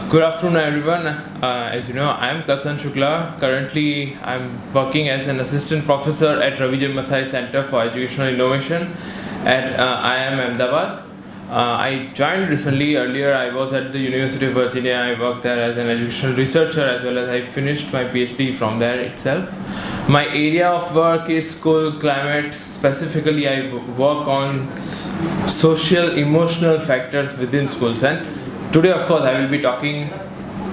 Good afternoon, everyone. As you know, I am Kathan Shukla. Currently, I'm working as an assistant professor at Ravi J. Mathai Center for Educational Innovation at IIM Ahmedabad. I joined recently. Earlier, I was at the University of Virginia. I worked there as an educational researcher, as well as I finished my PhD from there itself. My area of work is school climate. Specifically, I work on social emotional factors within schools, and today, of course, I will be talking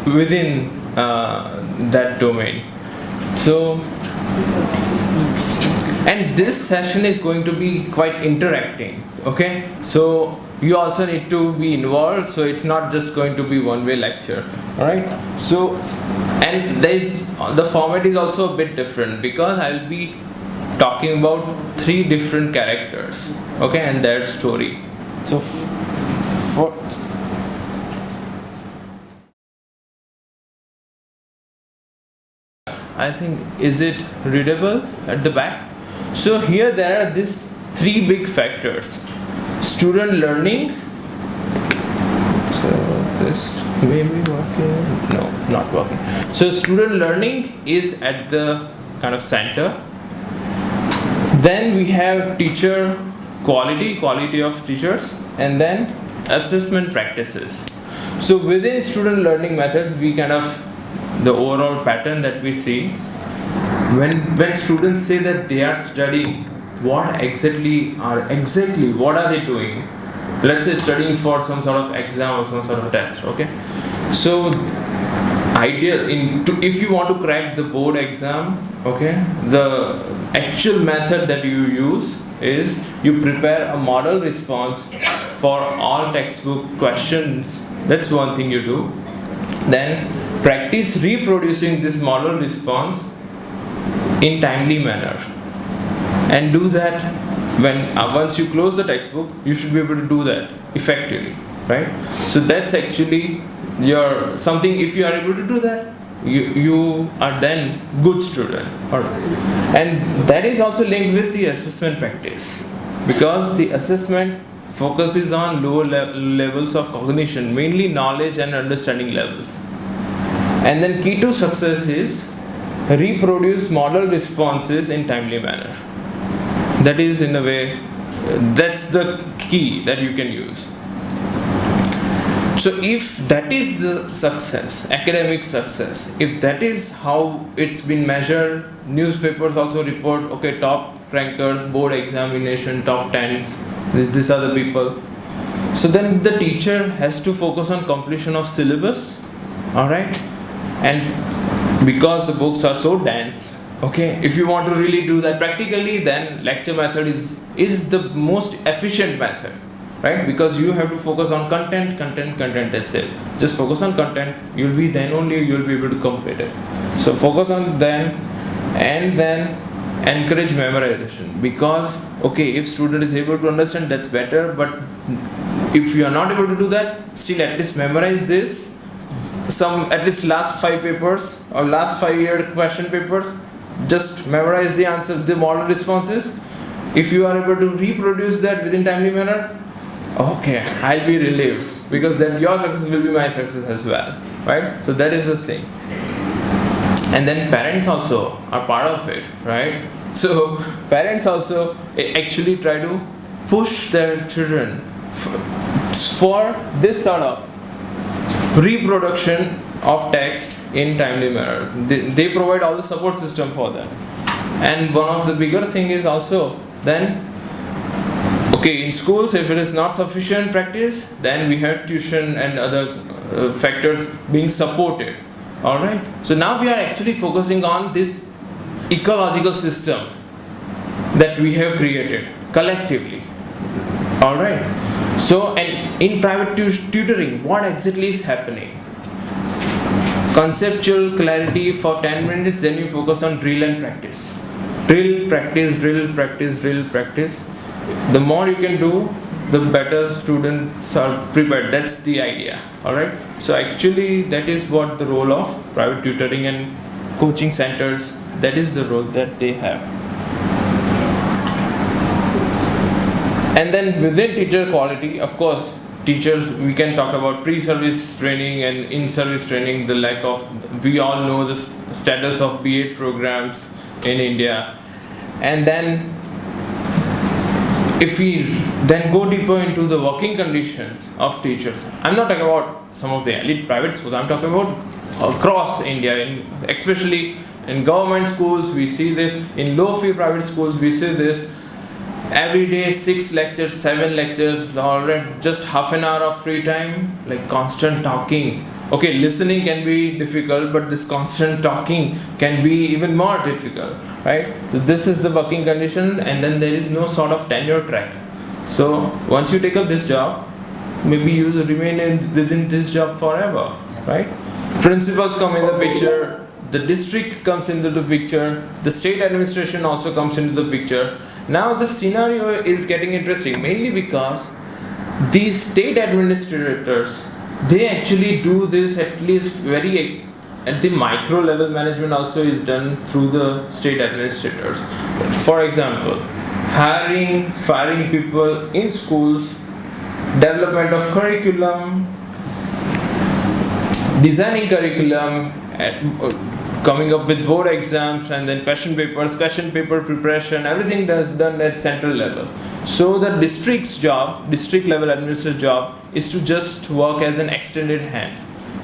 within that domain. And this session is going to be quite interacting, okay? So you also need to be involved, so it's not just going to be one-way lecture, all right? So, and the format is also a bit different because I will be talking about three different characters, okay, and their story. So I think, is it readable at the back? So here there are these three big factors. Student learning. So this may be working. No, not working. So student learning is at the kind of center. Then we have teacher quality of teachers, and then assessment practices. So within student learning methods, we kind of the overall pattern that we see when students say that they are studying, what are they doing? Let's say studying for some sort of exam or some sort of test, okay? So if you want to crack the board exam, okay, the actual method that you use is you prepare a model response for all textbook questions. That's one thing you do. Then practice reproducing this model response in timely manner, and do that once you close the textbook, you should be able to do that effectively, right? So that's actually something. If you are able to do that, you are then good student, all right? And that is also linked with the assessment practice, because the assessment focuses on lower levels of cognition, mainly knowledge and understanding levels. And then key to success is reproduce model responses in timely manner. That is, in a way, that's the key that you can use. So if that is the success, academic success, if that is how it's been measured, newspapers also report, okay, top rankers, board examination, top 10s, these are the people. So then the teacher has to focus on completion of syllabus, all right? And because the books are so dense, okay, if you want to really do that practically, then lecture method is the most efficient method, right? Because you have to focus on content, that's it. Just focus on content, you'll be able to complete it. So focus on them, and then encourage memorization, because, okay, if student is able to understand, that's better, but if you are not able to do that, still at least memorize this. At least last 5 papers or last 5-year question papers, just memorize the answer, the model responses. If you are able to reproduce that within timely manner, okay, I'll be relieved, because then your success will be my success as well, right? So that is the thing. And then parents also are part of it, right? So parents also actually try to push their children for this sort of reproduction of text in timely manner. They provide all the support system for that. And one of the bigger thing is also then, okay, in schools, if it is not sufficient practice, then we have tuition and other factors being supported, all right? So now we are actually focusing on this ecological system that we have created collectively, all right? So, and in private tutoring, what exactly is happening? Conceptual clarity for 10 minutes, then you focus on drill and practice. Drill, practice, drill, practice, drill, practice. The more you can do, the better students are prepared. That's the idea, alright? So actually, that is what the role of private tutoring and coaching centers, that is the role that they have. And then within teacher quality, of course, teachers, we can talk about pre-service training and in-service training, the lack of, we all know the status of B.Ed programs in India. And then if we then go deeper into the working conditions of teachers, I'm not talking about some of the elite private schools, I'm talking about across India, especially in government schools we see this, in low-fee private schools we see this. Every day 6 lectures, 7 lectures, already just half an hour of free time, like constant talking. Okay, listening can be difficult, but this constant talking can be even more difficult, right? So this is the working condition, and then there is no sort of tenure track. So once you take up this job, maybe you remain within this job forever, right? Principals come in the picture, the district comes into the picture, the state administration also comes into the picture. Now the scenario is getting interesting, mainly because these state administrators, they actually do this at least very at the micro level. Management also is done through the state administrators. For example, hiring, firing people in schools, development of curriculum, designing curriculum, coming up with board exams, and then question paper preparation, everything is done at central level. So the district level administrator job is to just work as an extended hand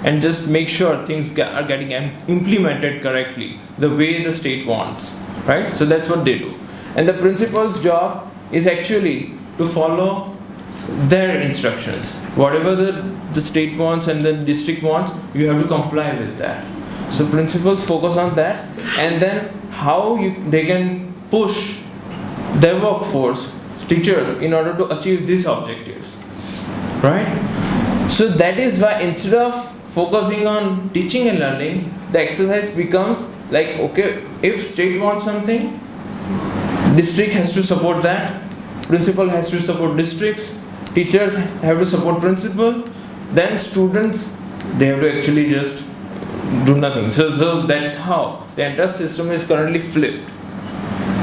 and just make sure things are getting implemented correctly the way the state wants, right? So that's what they do. And the principal's job is actually to follow their instructions. Whatever the state wants and the district wants, you have to comply with that. So principals focus on that, and then how they can push their workforce, teachers, in order to achieve these objectives, right? So that is why instead of focusing on teaching and learning, the exercise becomes like, okay, if state wants something, district has to support that, principal has to support districts, teachers have to support principal, then students, they have to actually just do nothing. So that's how the entire system is currently flipped.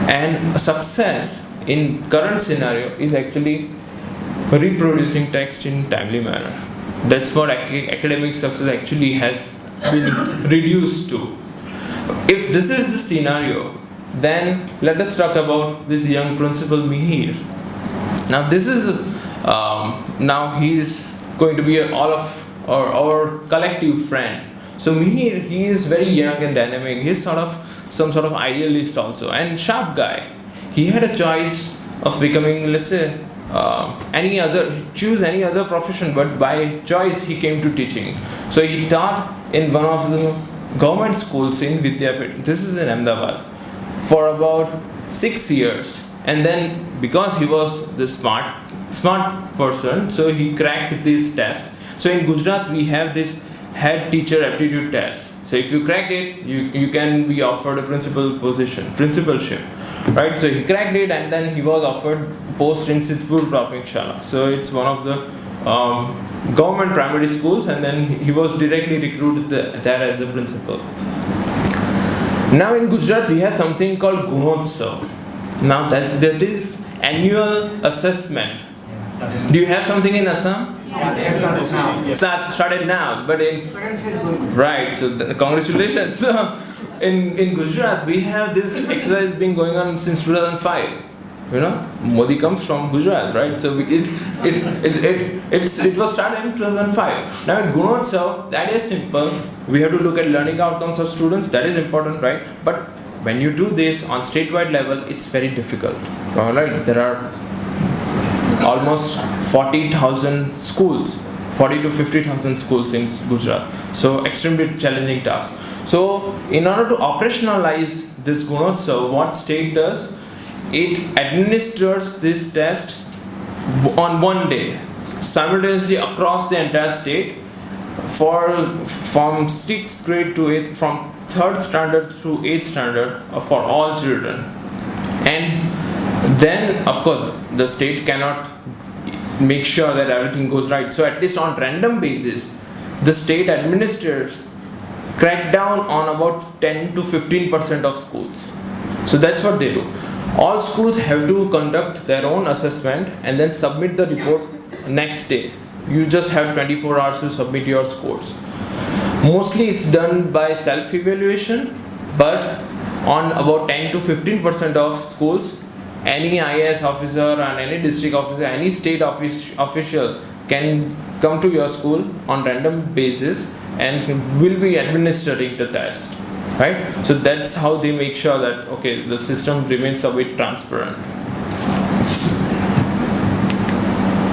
And success in current scenario is actually reproducing text in timely manner. That's what academic success actually has been reduced to. If this is the scenario, then let us talk about this young principal Mihir. Now this is now he is going to be all of our collective friend. So Mihir, he is very young and dynamic. He's some sort of idealist also, and sharp guy. He had a choice of becoming, let's say, choose any other profession, but by choice he came to teaching. So he taught in one of the government schools in Vidyapit. This is in Ahmedabad for about 6 years, and then because he was the smart person, so he cracked this test. So in Gujarat we have this head teacher aptitude test. So if you crack it, you can be offered a principalship, right? So he cracked it, and then he was offered post in Sidhpur Prathamik Shala. So it's one of the government primary schools, and then he was directly recruited there as a principal. Now in Gujarat we have something called Gunotsav. Now that is annual assessment. Do you have something in Assam? Started now, but in second phase going. Right. So congratulations. So in Gujarat we have this exercise been going on since 2005. You know, Modi comes from Gujarat, right? So it was started in 2005. Now in Gunotsav, that is simple. We have to look at learning outcomes of students. That is important, right? But when you do this on statewide level, it's very difficult. All right, there are almost 40,000 schools, 40 to 50,000 schools in Gujarat. So extremely challenging task. So in order to operationalize this Gunotsav, what state does? It administers this test on one day, simultaneously across the entire state, from 6th grade to 8th, from 3rd standard to 8th standard for all children. And then of course the state cannot make sure that everything goes right. So at least on random basis, the state administrators crack down on about 10 to 15% of schools. So that's what they do. All schools have to conduct their own assessment and then submit the report next day. you just have 24 hours to submit your scores. Mostly it's done by self-evaluation, but on about 10 to 15% of schools, any IAS officer and any district officer, any state official can come to your school on random basis and will be administering the test, right? So that's how they make sure that okay, the system remains a bit transparent.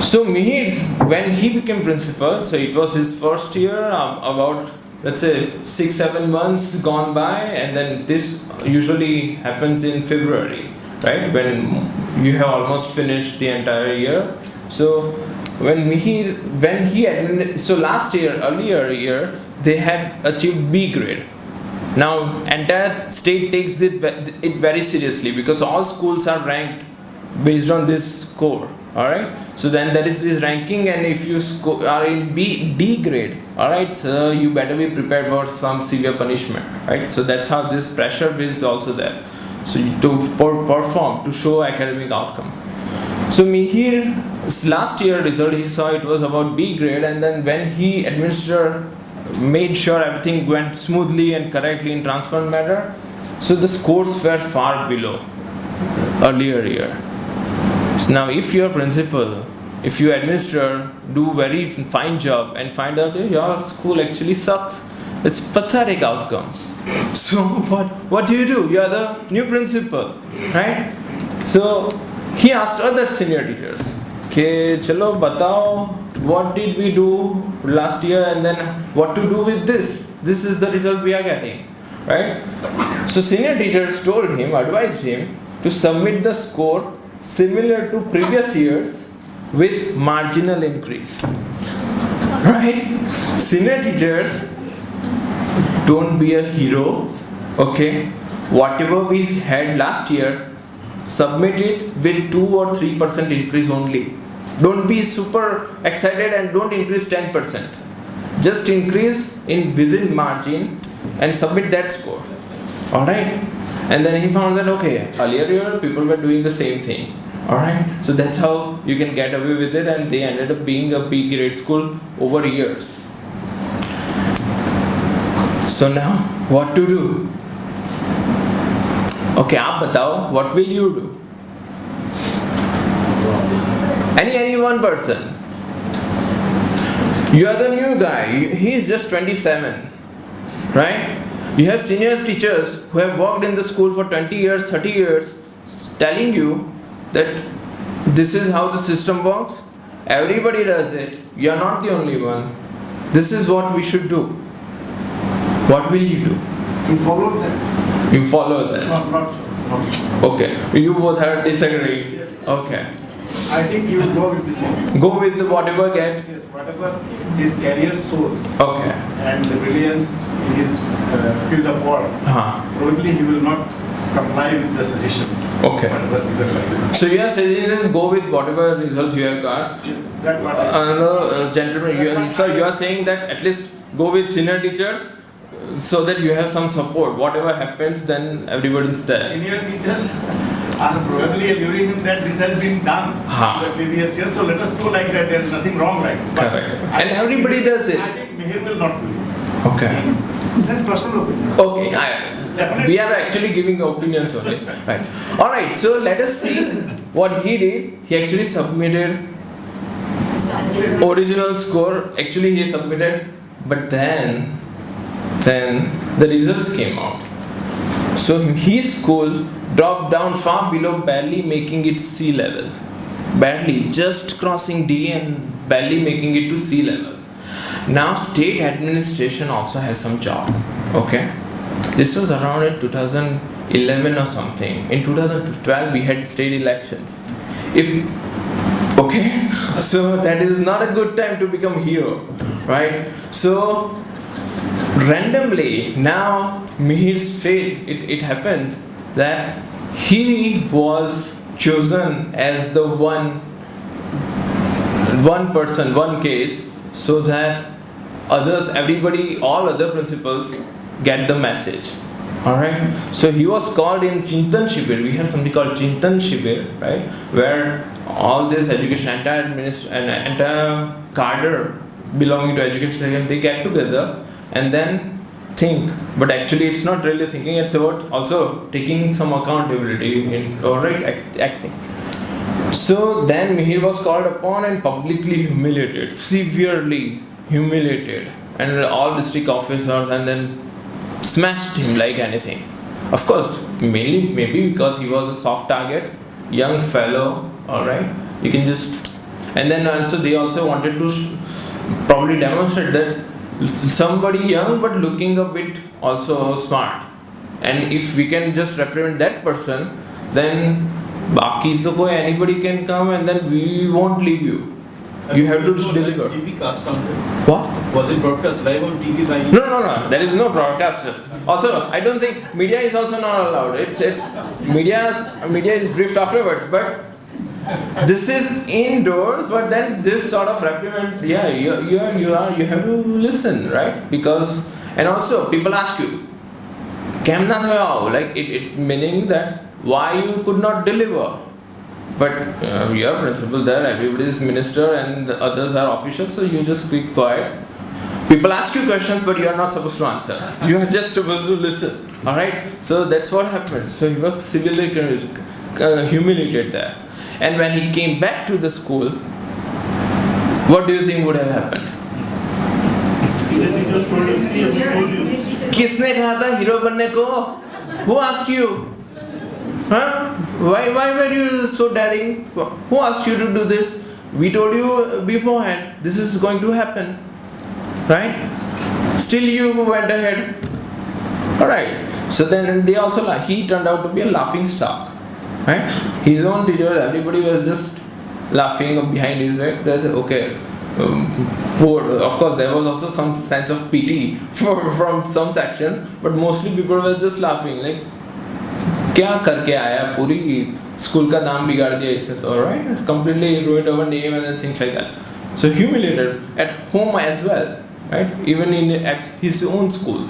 So Mihir, when he became principal, so it was his first year, about let's say 6-7 months gone by, and then this usually happens in February, right? When you have almost finished the entire year. So so last year, earlier year, they had achieved B grade. Now entire state takes it very seriously because all schools are ranked based on this score. Alright, so then that is his ranking, and if you are in D grade, alright, so you better be prepared for some severe punishment, right? So that's how this pressure is also there. So to perform, to show academic outcome. So Mihir's last year result, he saw it was about B grade, and then when he made sure everything went smoothly and correctly in transparent manner, so the scores were far below earlier year. So now if your principal, if you administrator do very fine job and find out that your school actually sucks, it's pathetic outcome. So what do? You are the new principal, right? So he asked other senior teachers, okay, chalo batao, what did we do last year and then what to do with this? This is the result we are getting, right? So senior teachers advised him to submit the score similar to previous years with marginal increase, right? Senior teachers, don't be a hero, okay? Whatever we had last year, submit it with 2 or 3% increase only. Don't be super excited and don't increase 10%. Just increase within margin and submit that score, alright? And then he found that okay, earlier year people were doing the same thing. Alright, so that's how you can get away with it, and they ended up being a B grade school over years. So now, what to do? Okay, aap batao, what will you do? Any one person. You are the new guy, he is just 27, right? You have senior teachers who have worked in the school for 20 years, 30 years, telling you that this is how the system works. Everybody does it. You are not the only one. This is what we should do. What will you do? You followed that. You follow that. Not so. Okay. You both are disagreeing. Yes. Okay. I think you go with the same. Go with whatever gets. Yes, whatever his career shows. Okay. And the brilliance in his field of work. Probably he will not comply with the suggestions. Okay. So you are saying go with whatever results you have got. Yes, that what gentlemen, you are saying that at least go with senior teachers so that you have some support. Whatever happens, then everybody's there. Senior teachers are probably alluring him that this has been done in the previous year, so let us do like that. There is nothing wrong like that. Correct. And everybody does it. I think Mihir will not do this. Okay. This is personal opinion. Okay. We are actually giving opinions only. Right. Alright, so let us see what he did. He actually submitted original score. Actually he submitted, but then the results came out. So his school dropped down far below, barely making it C level. Barely, just crossing D and barely making it to C level. Now state administration also has some job. Okay. This was around in 2011 or something. In 2012 we had state elections. Okay, so that is not a good time to become hero, right? So randomly now Mihir's fate, it happened that he was chosen as the one person, one case, so that everybody, all other principals get the message. Alright, so he was called in Chintan Shibir. We have something called Chintan Shibir, right? Where all this education, entire cadre belonging to education sector, they get together and then think. But actually, it's not really thinking. It's about also taking some accountability in acting. So then Mihir was called upon and publicly humiliated, severely humiliated, and all district officers, and then smashed him like anything. Of course, mainly maybe because he was a soft target, young fellow, alright, you can just, and then also they also wanted to probably demonstrate that somebody young but looking a bit also smart, and if we can just represent that person, then Baki to koi anybody can come and then we won't leave you. You have to deliver. TV cast on it. What? Was it broadcast live on TV by No. There is no broadcast. Also, I don't think media is also not allowed. It's media is briefed afterwards. But this is indoors. But then this sort of reprimand, yeah, you have to listen, right? Because, and also people ask you, "Kem na thayao?" Like it meaning that why you could not deliver. But you are principal there, everybody is minister and the others are officials, so you just keep quiet. People ask you questions, but you are not supposed to answer. You are just supposed to listen. Alright? So that's what happened. So he was severely humiliated there. And when he came back to the school, what do you think would have happened? किसने कहा था hero बनने को? Who asked you? Huh? Why were you so daring? Who asked you to do this? We told you beforehand, this is going to happen. Right? Still you went ahead. Alright. So then they also he turned out to be a laughing stock. Right? His own teachers, everybody was just laughing behind his back that okay. Poor. Of course, there was also some sense of pity from some sections, but mostly people were just laughing like क्या करके आया पूरी school का नाम बिगाड़ दिया इससे तो right it's completely ruined our name and things like that. So humiliated at home as well, right? Even at his own school.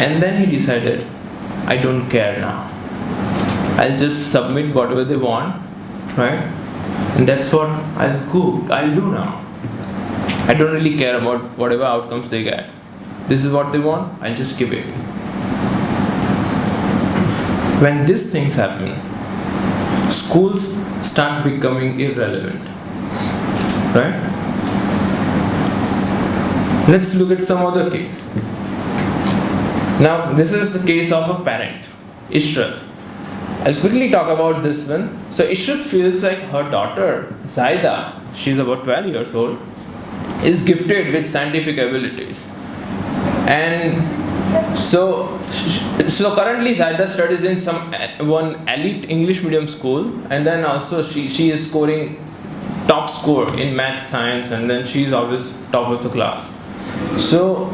And then he decided, I don't care now. I'll just submit whatever they want, right? And that's what I'll do now. I don't really care about whatever outcomes they get. This is what they want, I'll just give it. When these things happen, schools start becoming irrelevant, right? Let's look at some other case. Now, this is the case of a parent, Ishrat. I'll quickly talk about this one. So, Ishrat feels like her daughter, Zaida, she's about 12 years old, is gifted with scientific abilities. And so currently Zaida studies in one elite English medium school, and then also she is scoring top score in math, science, and then she is always top of the class. So,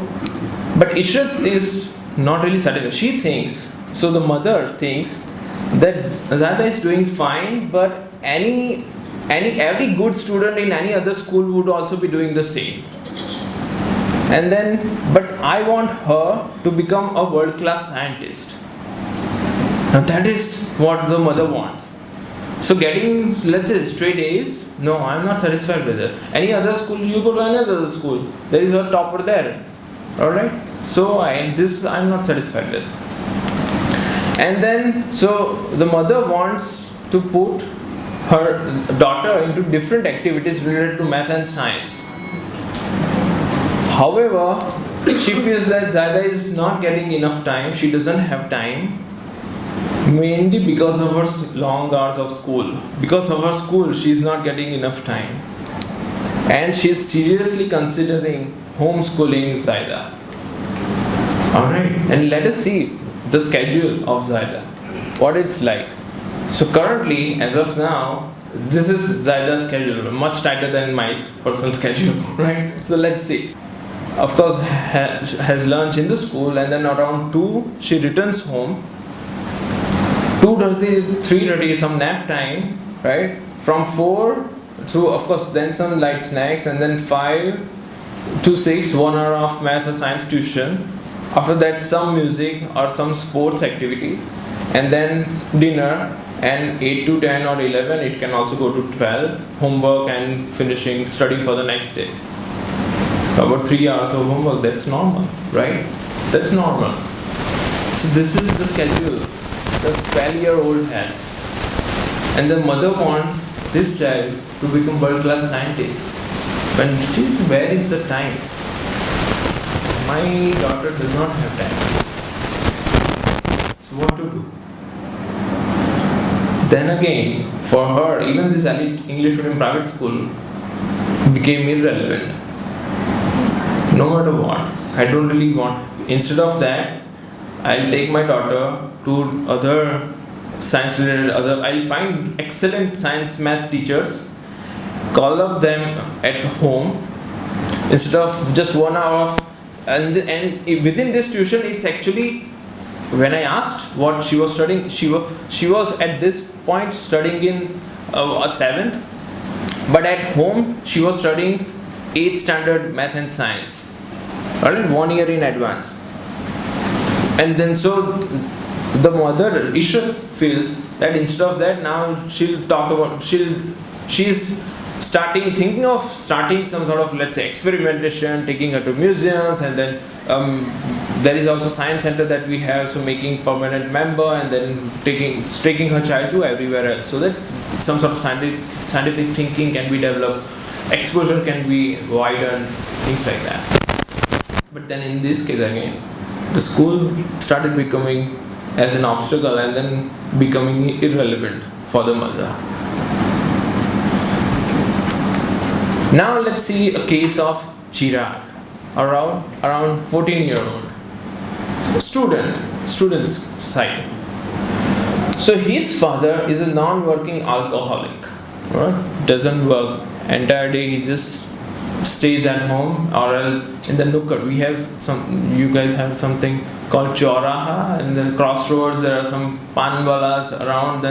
but Ishrat is not really satisfied. The mother thinks that Zaida is doing fine, but every good student in any other school would also be doing the same. And then, but I want her to become a world-class scientist. Now that is what the mother wants. So getting, let's say, straight A's, no, I'm not satisfied with it. Any other school, you go to another school, there is a topper there. Alright? So I'm not satisfied with. And then, so the mother wants to put her daughter into different activities related to math and science. However, she feels that Zaida is not getting enough time. She doesn't have time, mainly because of her long hours of school. Because of her school, she is not getting enough time. And she is seriously considering homeschooling Zaida. Alright, and let us see the schedule of Zaida, what it's like. So currently, as of now, this is Zaida's schedule, much tighter than my personal schedule, right? So let's see. Of course, has lunch in the school, and then around 2, she returns home. 2:30, 3:30, some nap time, right? From 4 to, of course, then some light snacks, and then 5 to 6, 1 hour of math or science tuition. After that, some music or some sports activity, and then dinner, and 8 to 10 or 11 it can also go to 12, homework and finishing studying for the next day. About 3 hours of homework, that's normal, right? That's normal. So this is the schedule the 12-year-old has. And the mother wants this child to become world-class scientist. But where is the time? My daughter does not have time. So what to do? Then again, for her, even this elite English medium private school became irrelevant. No matter what, I don't really want. Instead of that, I'll take my daughter to other science related I'll find excellent science math teachers, call up them at home instead of just 1 hour of, and within this tuition it's actually, when I asked what she was studying, she was at this point studying in a 7th, but at home she was studying 8th standard math and science, alright, 1 year in advance. And then so the mother Ishrat feels that instead of that, now she's thinking of starting some sort of, let's say, experimentation, taking her to museums, and then there is also science center that we have, so making permanent member, and then taking her child to everywhere else, so that some sort of scientific thinking can be developed, exposure can be widened, things like that. But then in this case again, the school started becoming as an obstacle and then becoming irrelevant for the mother. Now let's see a case of Chirag, around 14-year-old student's side. So his father is a non-working alcoholic, right? Doesn't work entire day. He just stays at home, or else in the Nukkad. We have you guys have something called Chauraha, and then crossroads there are some panwalas around.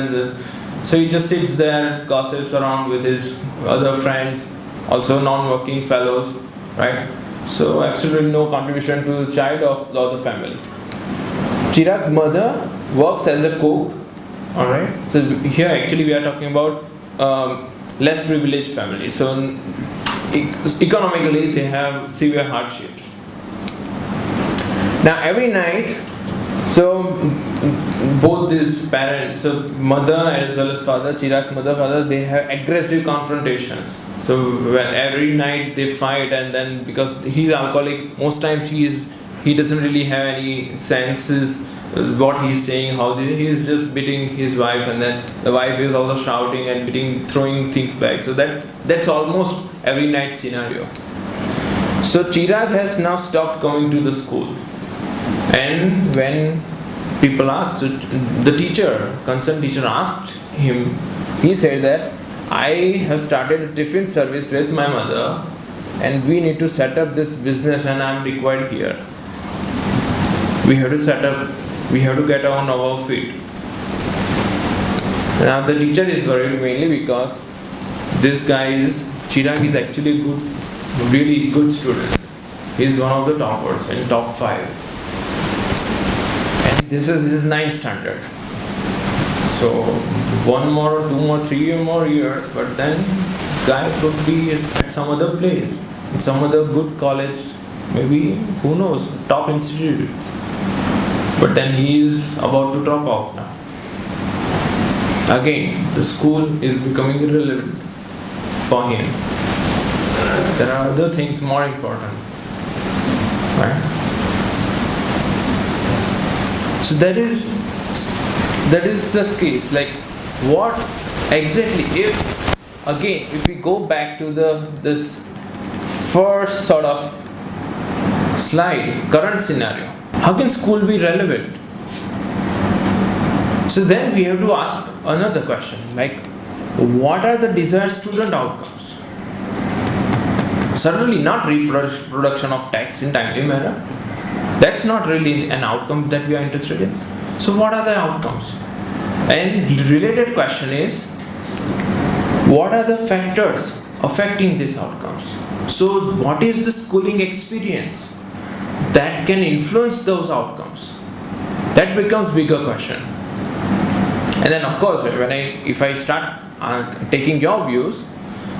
So he just sits there, gossips around with his other friends, also non-working fellows, right? So absolutely no contribution to the child or the family. Chirag's mother works as a cook, all right. So here actually we are talking about less privileged family. So economically they have severe hardships. Now every night, so both these parents, so mother as well as father, Chirag's father, they have aggressive confrontations. So when every night they fight, and then because he's alcoholic, most times he doesn't really have any senses what he's saying, he is just beating his wife, and then the wife is also shouting and beating, throwing things back. So that's almost every night scenario. So Chirag has now stopped going to the school, and when people asked, so the concerned teacher asked him, he said that I have started a tiffin service with my mother, and we need to set up this business, and I'm required here. We have to set up, we have to get on our feet. Now the teacher is worried mainly because this guy Chirag is actually a really good student. He's one of the toppers in top 5. And this is his 9th standard. So 1 more, 2 more, 3 more years, but then guy could be at some other place, in some other good college, maybe, who knows, top institutes. But then he is about to drop out now. Again, the school is becoming irrelevant for him. There are other things more important, right? So that is the case. Like, what exactly, if we go back to this first sort of slide, current scenario, how can school be relevant? So then we have to ask another question, like, what are the desired student outcomes? Certainly not reproduction of text in timely manner. That's not really an outcome that we are interested in. So what are the outcomes? And related question is, what are the factors affecting these outcomes? So what is the schooling experience that can influence those outcomes? That becomes bigger question. And then of course, if I start taking your views,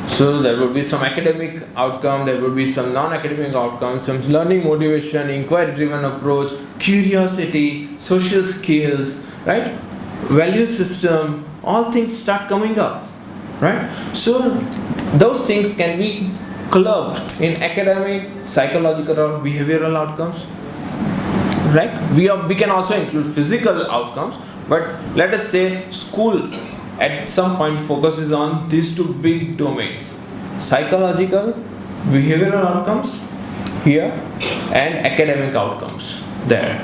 so there would be some academic outcome, there would be some non-academic outcomes, some learning motivation, inquiry-driven approach, curiosity, social skills, right? Value system, all things start coming up, right? So those things can be clubbed in academic, psychological, or behavioral outcomes, right? We can also include physical outcomes, but let us say school at some point focuses on these two big domains: psychological, behavioral outcomes here, and academic outcomes there.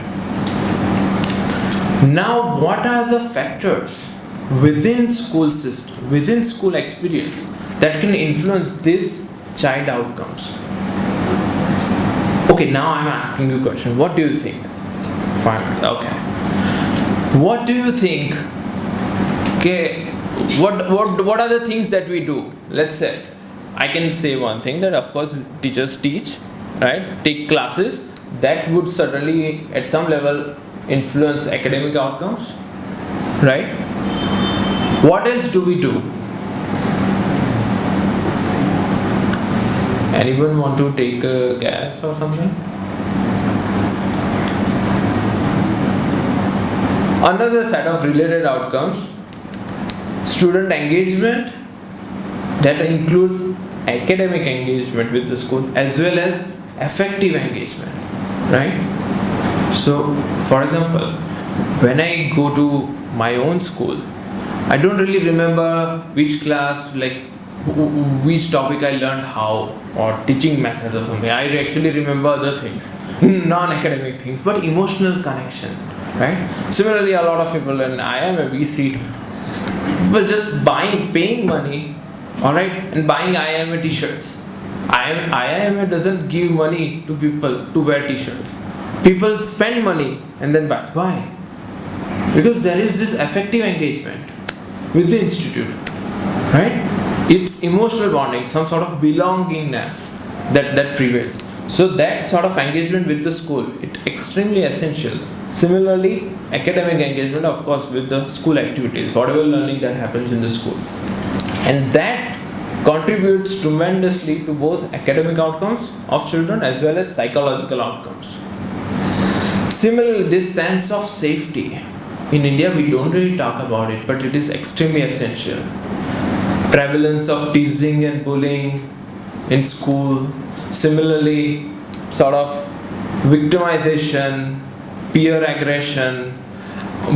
Now, what are the factors within school system, within school experience, that can influence these child outcomes? Okay, now I'm asking you a question. What do you think? Fine. Okay. What do you think? Okay, what are the things that we do? Let's say, I can say one thing, that of course teachers teach, right? Take classes, that would certainly at some level influence academic outcomes, right? What else do we do? Anyone want to take a guess or something? Another set of related outcomes: student engagement, that includes academic engagement with the school as well as affective engagement, right? So, for example, when I go to my own school, I don't really remember which class, like which topic I learned how, or teaching methods or something. I actually remember other things, non-academic things, but emotional connection, right? Similarly, a lot of people, and I am a VC, people just paying money, all right, and buying IIMA t-shirts. IIMA doesn't give money to people to wear t-shirts. People spend money and then buy. Why? Because there is this affective engagement with the institute, right? It's emotional bonding, some sort of belongingness that prevails. So that sort of engagement with the school, it's extremely essential. Similarly, academic engagement, of course, with the school activities, whatever learning that happens in the school. And that contributes tremendously to both academic outcomes of children as well as psychological outcomes. Similarly, this sense of safety. In India, we don't really talk about it, but it is extremely essential. Prevalence of teasing and bullying in school. Similarly, sort of victimization, peer aggression,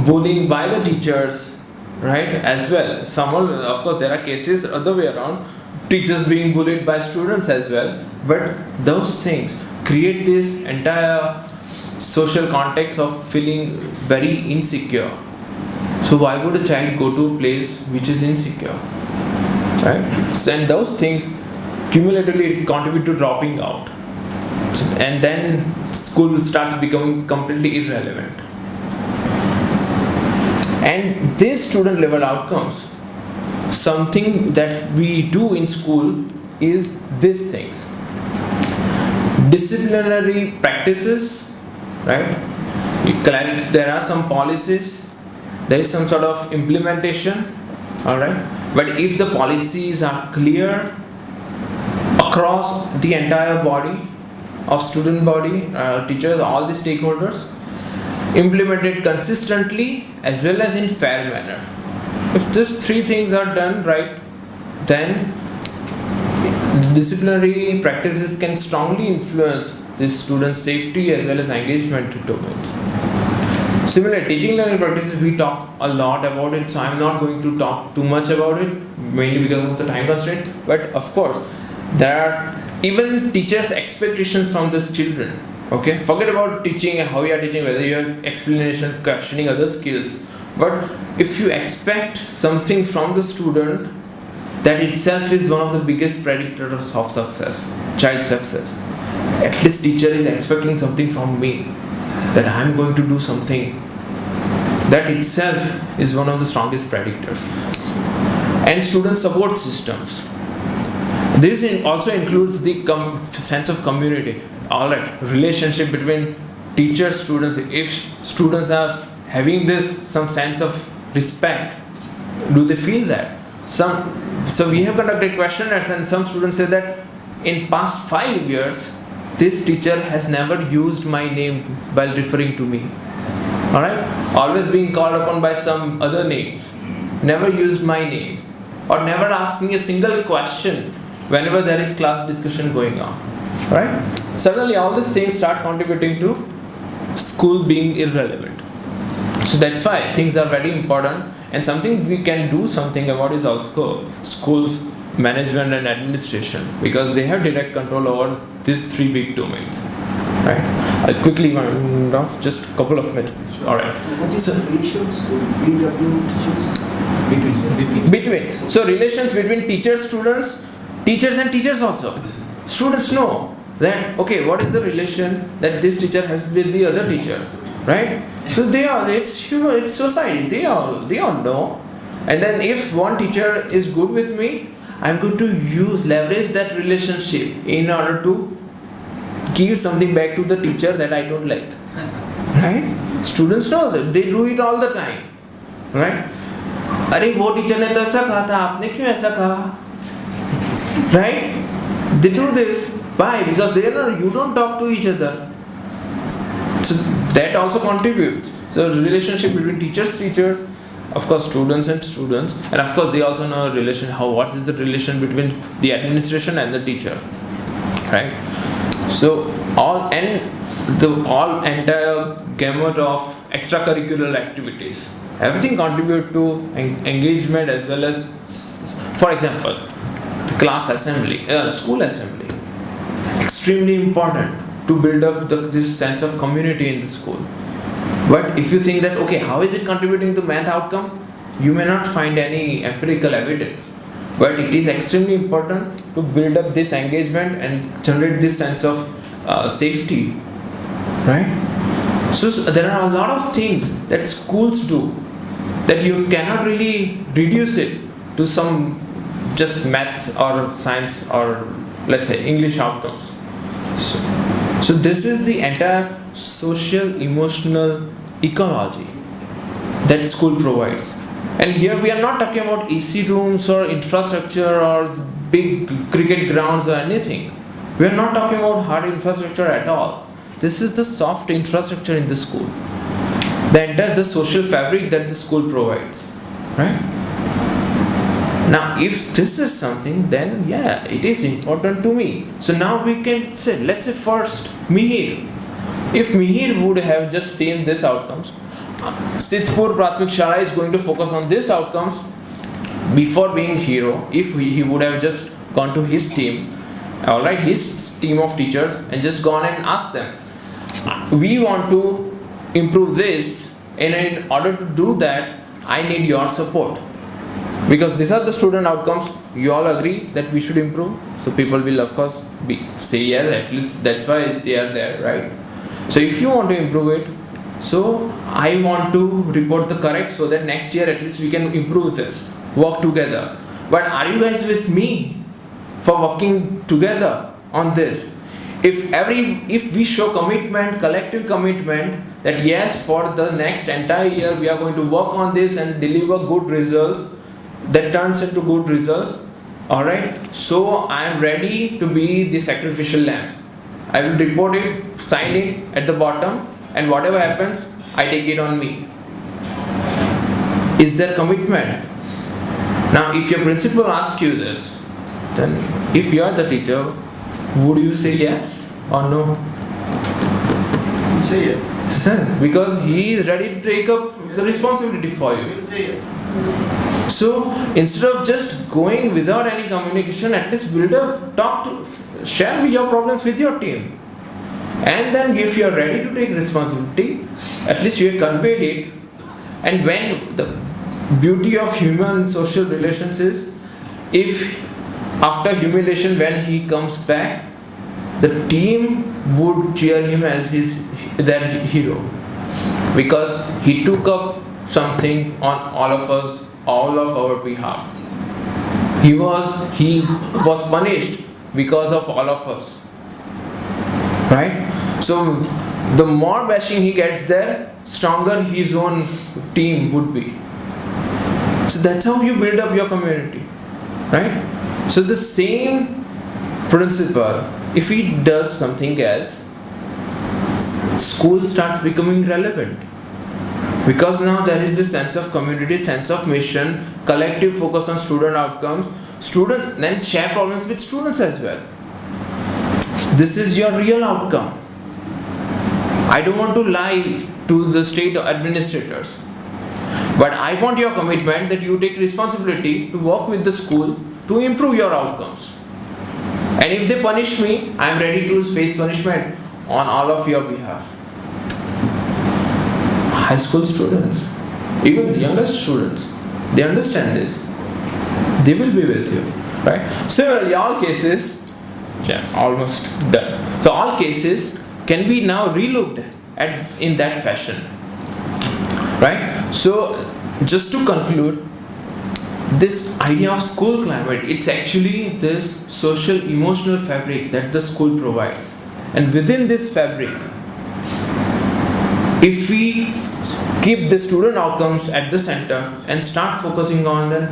bullying by the teachers, right, as well. Someone, of course, there are cases other way around, teachers being bullied by students as well. But those things create this entire social context of feeling very insecure. So why would a child go to a place which is insecure, right? So, and those things cumulatively contribute to dropping out, and then school starts becoming completely irrelevant. And these student level outcomes, something that we do in school is these things: disciplinary practices, right? There are some policies, there is some sort of implementation, all right? But if the policies are clear across the entire body of student body, teachers, all the stakeholders, implemented consistently as well as in fair manner. If these three things are done right, then disciplinary practices can strongly influence the students' safety as well as engagement domains. Similar teaching learning practices, we talk a lot about it, so I'm not going to talk too much about it, mainly because of the time constraint. But of course, there are even teachers' expectations from the children. Okay, forget about teaching, how you are teaching, whether you are explanation, questioning, other skills. But if you expect something from the student, that itself is one of the biggest predictors of success, child success. At least teacher is expecting something from me, that I am going to do something. That itself is one of the strongest predictors. And student support systems. This also includes the sense of community. Alright, relationship between teachers, students. If students are having this some sense of respect? Do they feel that? So we have conducted questionnaires, and some students say that in past 5 years, this teacher has never used my name while referring to me. Alright? Always being called upon by some other names. Never used my name. Or never asked me a single question whenever there is class discussion going on. Right? Suddenly all these things start contributing to school being irrelevant. So that's why things are very important, and something we can do something about is also schools management and administration, because they have direct control over these 3 big domains. Right? I'll quickly round off, just a couple of minutes. Alright. What is the relations BW teachers? Between. So relations between teachers, students, teachers and teachers also. Students know that, okay, what is the relation that this teacher has with the other teacher, right? So it's society, they all know. And then if one teacher is good with me, I'm going to leverage that relationship in order to give something back to the teacher that I don't like, right? Students know that, they do it all the time, right? अरे वो teacher ने तो ऐसा कहा था, आपने क्यों ऐसा कहा? Right? They do this. Why? Because you don't talk to each other. So that also contributes. So relationship between teachers, of course students and students, and of course they also know what is the relation between the administration and the teacher, right? So entire gamut of extracurricular activities, everything contribute to engagement, as well as, for example, class assembly, school assembly, extremely important to build up this sense of community in the school. But if you think that, okay, how is it contributing to math outcome, you may not find any empirical evidence. But it is extremely important to build up this engagement and generate this sense of safety, right? So there are a lot of things that schools do that you cannot really reduce it to some just math or science or, let's say, English outcomes. So this is the entire social emotional ecology that school provides. And here we are not talking about AC rooms or infrastructure or big cricket grounds or anything. We are not talking about hard infrastructure at all. This is the soft infrastructure in the school. The social fabric that the school provides, right? Now, if this is something, then yeah, it is important to me. So now we can say, let's say first, Mihir. If Mihir would have just seen these outcomes, Sidhpur Pratmik Shala is going to focus on these outcomes before being hero. If he would have just gone to his team, alright, his team of teachers, and just gone and asked them, we want to improve this, and in order to do that, I need your support. Because these are the student outcomes, you all agree that we should improve. So people will of course say yes, at least that's why they are there, right? So if you want to improve it, so I want to report the correct so that next year at least we can improve this, work together. But are you guys with me for working together on this? If we show commitment, collective commitment, that yes, for the next entire year we are going to work on this and deliver good results, that turns into good results, alright? So I am ready to be the sacrificial lamb. I will report it, sign it at the bottom, and whatever happens, I take it on me. Is there commitment? Now, if your principal asks you this, then if you are the teacher, would you say yes or no? Say yes. Because he is ready to take up the responsibility for you. We'll say yes. So instead of just going without any communication, at least build up, share your problems with your team. And then if you are ready to take responsibility, at least you have conveyed it. And when the beauty of human social relations is, if after humiliation when he comes back, the team would cheer him as their hero. Because he took up something on all of us, all of our behalf. He was punished because of all of us. Right? So the more bashing he gets there, stronger his own team would be. So that's how you build up your community, right? So the same principle, if he does something else, school starts becoming relevant. Because now there is this sense of community, sense of mission, collective focus on student outcomes, students then share problems with students as well. This is your real outcome. I don't want to lie to the state administrators, but I want your commitment that you take responsibility to work with the school to improve your outcomes. And if they punish me, I am ready to face punishment on all of your behalf. High school students, even the youngest students, they understand this. They will be with you, right? Similarly, all cases, almost done. So all cases can be now relooked at in that fashion, right? So just to conclude, this idea of school climate, it's actually this social emotional fabric that the school provides. And within this fabric, if we keep the student outcomes at the center and start focusing on then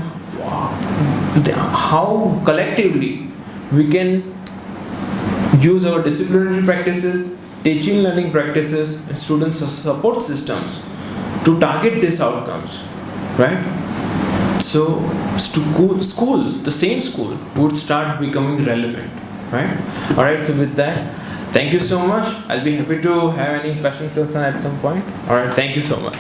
how collectively we can use our disciplinary practices, teaching learning practices, and student support systems to target these outcomes, right? So schools, the same school, would start becoming relevant, right? All right, so with that, thank you so much. I'll be happy to have any questions, concern at some point. All right, thank you so much.